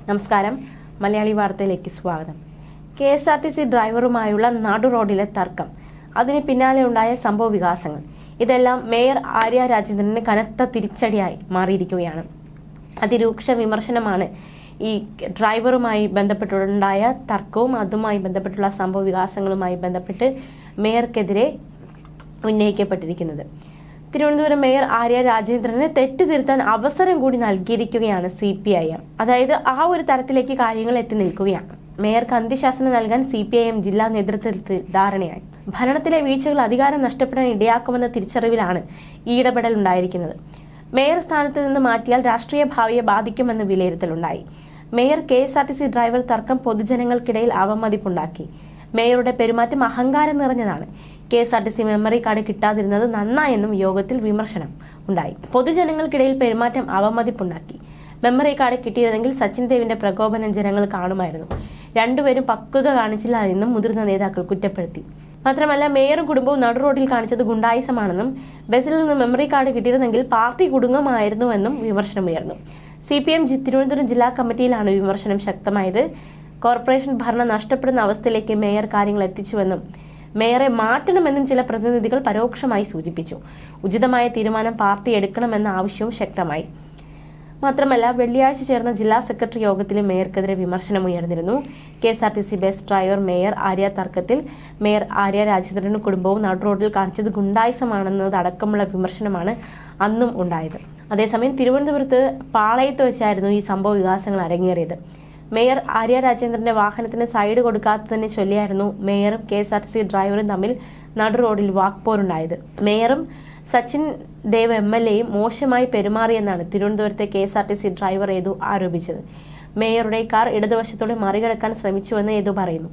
നമസ്കാരം, മലയാളി വാർത്തയിലേക്ക് സ്വാഗതം. KSRTC ഡ്രൈവറുമായുള്ള നടു റോഡിലെ തർക്കം, അതിന് പിന്നാലെ ഉണ്ടായ സംഭവ വികാസങ്ങൾ, ഇതെല്ലാം മേയർ ആര്യ രാജേന്ദ്രന് കനത്ത തിരിച്ചടിയായി മാറിയിരിക്കുകയാണ്. അതിരൂക്ഷ വിമർശനമാണ് ഈ ഡ്രൈവറുമായി ബന്ധപ്പെട്ടുണ്ടായ തർക്കവും അതുമായി ബന്ധപ്പെട്ടുള്ള സംഭവ വികാസങ്ങളുമായി ബന്ധപ്പെട്ട് മേയർക്കെതിരെ ഉന്നയിക്കപ്പെട്ടിരിക്കുന്നത്. തിരുവനന്തപുരം മേയർ ആര്യ രാജേന്ദ്രന് തെറ്റ് തിരുത്താൻ അവസരം കൂടി നൽകിയിരിക്കുകയാണ് CPIM. അതായത് ആ ഒരു തരത്തിലേക്ക് കാര്യങ്ങൾ എത്തി നിൽക്കുകയാണ്. മേയർക്ക് അന്ത്യശാസനം നൽകാൻ CPIM ജില്ലാ നേതൃത്വത്തിൽ ധാരണയായി. ഭരണത്തിലെ വീഴ്ചകൾ അധികാരം നഷ്ടപ്പെടാൻ ഇടയാക്കുമെന്ന തിരിച്ചറിവിലാണ് ഈ ഇടപെടൽ ഉണ്ടായിരിക്കുന്നത്. മേയർ സ്ഥാനത്ത് നിന്ന് മാറ്റിയാൽ രാഷ്ട്രീയ ഭാവിയെ ബാധിക്കുമെന്ന് വിലയിരുത്തലുണ്ടായി. മേയർ KSRTC ഡ്രൈവർ തർക്കം പൊതുജനങ്ങൾക്കിടയിൽ അവമതിപ്പുണ്ടാക്കി. മേയറുടെ പെരുമാറ്റം അഹങ്കാരം നിറഞ്ഞതാണ്. KSRTC മെമ്മറി കാർഡ് കിട്ടാതിരുന്നത് നന്നായെന്നും യോഗത്തിൽ വിമർശനം ഉണ്ടായി. പൊതുജനങ്ങൾക്കിടയിൽ പെരുമാറ്റം അവമതിപ്പുണ്ടാക്കി. മെമ്മറി കാർഡ് കിട്ടിയതെങ്കിൽ സച്ചിൻ ദേവിന്റെ പ്രകോപനം ജനങ്ങൾ കാണുമായിരുന്നു. രണ്ടുപേരും പക്വത കാണിച്ചില്ല എന്നും മുതിർന്ന നേതാക്കൾ കുറ്റപ്പെടുത്തി. മാത്രമല്ല, മേയറും കുടുംബവും നടുറോഡിൽ കാണിച്ചത് ഗുണ്ടായിസമാണെന്നും ബസിൽ നിന്ന് മെമ്മറി കാർഡ് കിട്ടിയിരുന്നെങ്കിൽ പാർട്ടി കുടുംബമായിരുന്നുവെന്നും വിമർശനമുയർന്നു. CPIM തിരുവനന്തപുരം ജില്ലാ കമ്മിറ്റിയിലാണ് വിമർശനം ശക്തമായത്. കോർപ്പറേഷൻ ഭരണം നഷ്ടപ്പെടുന്ന അവസ്ഥയിലേക്ക് മേയർ കാര്യങ്ങൾ എത്തിച്ചുവെന്നും മേയറെ മാറ്റണമെന്നും ചില പ്രതിനിധികൾ പരോക്ഷമായി സൂചിപ്പിച്ചു. ഉചിതമായ തീരുമാനം പാർട്ടി എടുക്കണമെന്ന ആവശ്യവും ശക്തമായി. മാത്രമല്ല, വെള്ളിയാഴ്ച ചേർന്ന ജില്ലാ സെക്രട്ടറി യോഗത്തിലും മേയർക്കെതിരെ വിമർശനമുയർന്നിരുന്നു. KSRTC bus driver mayor Arya തർക്കത്തിൽ മേയർ ആര്യ രാജേന്ദ്രനും കുടുംബവും നടുറോഡിൽ കാണിച്ചത് ഗുണ്ടായിസമാണെന്നതടക്കമുള്ള വിമർശനമാണ് അന്നും ഉണ്ടായത്. അതേസമയം തിരുവനന്തപുരത്ത് പാളയത്ത് വെച്ചായിരുന്നു ഈ സംഭവ വികാസങ്ങൾ അരങ്ങേറിയത്. മേയർ ആര്യ രാജേന്ദ്രന്റെ വാഹനത്തിന് സൈഡ് കൊടുക്കാത്തതിനെ ചൊല്ലിയായിരുന്നു മേയറും KSRTC ഡ്രൈവറും തമ്മിൽ നടുറോഡിൽ വാക്പോരുണ്ടായത്. മേയറും സച്ചിൻ ദേവ് MLAയും മോശമായി പെരുമാറിയെന്നാണ് തിരുവനന്തപുരത്തെ KSRTC ഡ്രൈവർ യേതു ആരോപിച്ചത്. മേയറുടെ കാർ ഇടതുവശത്തോടെ മറികടക്കാൻ ശ്രമിച്ചുവെന്ന് യേതു പറയുന്നു.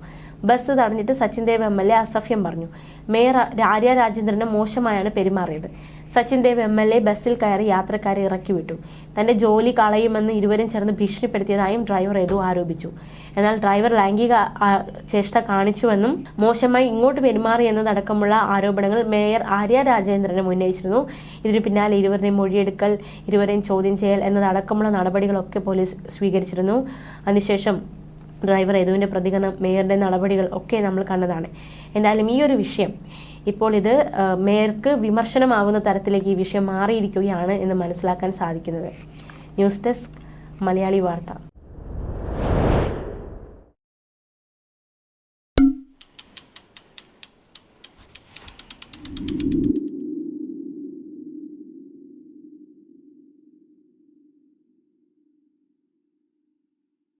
ബസ് തടഞ്ഞിട്ട് സച്ചിൻ ദേവ് MLA അസഭ്യം പറഞ്ഞു. മേയർ ആര്യ രാജേന്ദ്രന് മോശമായാണ് പെരുമാറിയത്. സച്ചിൻ ദേവ് MLA ബസ്സിൽ കയറി യാത്രക്കാരെ ഇറക്കി വിട്ടു. തന്റെ ജോലി കളയുമെന്ന് ഇരുവരും ചേർന്ന് ഭീഷണിപ്പെടുത്തിയതായും ഡ്രൈവർ യേതു ആരോപിച്ചു. എന്നാൽ ഡ്രൈവർ ലൈംഗിക ചേഷ്ട കാണിച്ചുവെന്നും മോശമായി ഇങ്ങോട്ട് പെരുമാറിയെന്നതടക്കമുള്ള ആരോപണങ്ങൾ മേയർ ആര്യ രാജേന്ദ്രനും ഉന്നയിച്ചിരുന്നു. ഇതിനു പിന്നാലെ ഇരുവരുടെയും മൊഴിയെടുക്കൽ, ഇരുവരെയും ചോദ്യം ചെയ്യൽ എന്നതടക്കമുള്ള നടപടികളൊക്കെ പോലീസ് സ്വീകരിച്ചിരുന്നു. അതിനുശേഷം ഡ്രൈവർ യേതുവിന്റെ പ്രതികരണം, മേയറുടെ നടപടികൾ ഒക്കെ നമ്മൾ കണ്ടതാണ്. എന്തായാലും ഈ ഒരു വിഷയം ഇപ്പോൾ ഇത് മേയർക്ക് വിമർശനമാകുന്ന തരത്തിലേക്ക് ഈ വിഷയം മാറിയിരിക്കുകയാണ് എന്ന് മനസ്സിലാക്കാൻ സാധിക്കുന്നത്. ന്യൂസ് ഡെസ്ക്, മലയാളി വാർത്ത.